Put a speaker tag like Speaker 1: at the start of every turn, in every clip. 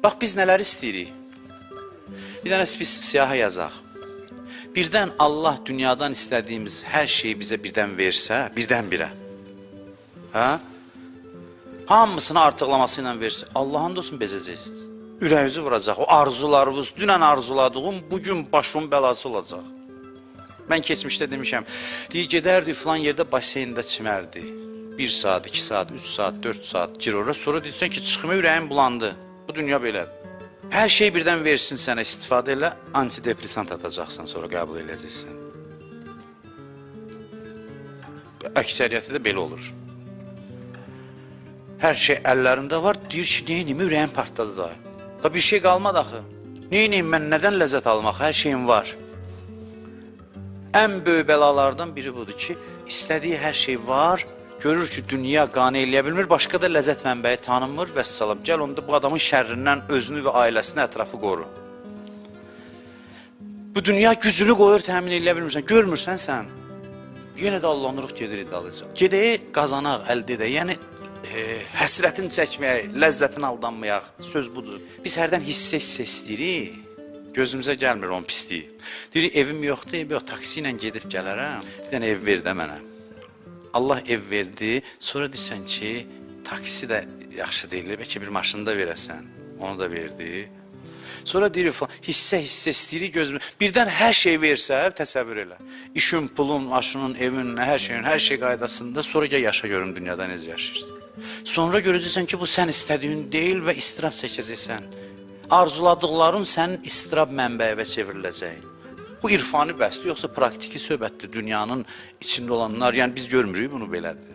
Speaker 1: Bax, biz nələr istəyirik? Bir dənə biz siyaha yazaq. Birdən Allah dünyadan istədiyimiz hər şeyi bizə birdən versə, birdən-birə. Hə? Hamısını artıqlaması ilə versə, Allah'ın olsun bezəcəksiniz. Ürəyinizi vuracaq. O arzularınız, dünən arzuladığım, bugün başımın bəlası olacaq. Mən keçmişdə demişəm, gedərdi filan yerdə baseyndə çimərdi. 1 saat, 2 saat, 3 saat, 4 saat girora. Sonra deyirsən ki, çıxma ürəyim bulandı. Bu dünya belədir. Hər şey birdən versin sənə, istifadə elə, antidepressant atacaqsan, sonra qəbul edəcəksən. Əksəriyyəti də belə olur. Hər şey əllərində var, deyir ki, neyiniyim, ürəyim partladı da. Da bir şey qalmadı axı. Neyiniyim, mən nədən ləzzət almaq, hər şeyim var. Ən böyük bəlalardan biri budur ki, istədiyi hər şey var, görür ki, dünya qane eləyə bilmir, başqa da ləzzət mənbəyi tanınmır və salam. Gəl onda bu adamın şərrindən özünü və ailəsini, ətrafı qoru. Bu dünya gücünü qoyur, təmin eləyə bilmirsən, görmürsən sən. Yenə də allanırıq, gedirik dalıca. Gedəyi qazanaq, əldə edək, yəni həsrətini çəkməyək, ləzzətini aldanmayaq, söz budur. Biz hərdən hissə istəyirik, gözümüzə gəlmir onun pisliyi. Deyirik, evim yoxdur, yox, taksi ilə gedib gələrəm, bir dənə ev ver də mənə. Allah ev verdi, sonra deyirsən ki, taksi də yaxşı deyil, bəlkə bir maşını da verəsən, onu da verdi. Sonra deyirik, hissə istəyirik gözümüzə, birdən hər şey versə, təsəvvür elə. İşin, pulun, maşının, evin, hər şeyin, hər şey qaydasında, sonra gəl yaşa görüm dünyada necə yaşayırsan. Sonra görəcəksən ki, bu sən istədiyin deyil və istirab çəkəcəksən. Arzuladıqların sənin istirab mənbəyivə çevriləcək. Bu irfani bəsdir, yoxsa praktiki söhbətdir dünyanın içində olanlar, yəni biz görmürük bunu belədir.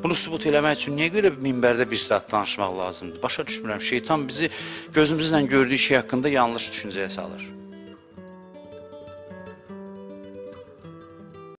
Speaker 1: Bunu sübut eləmək üçün niyə görə minbərdə 1 saat danışmaq lazımdır? Başa düşmürəm, şeytan bizi gözümüzlə gördüyü şey haqqında yanlış düşüncəyə salır.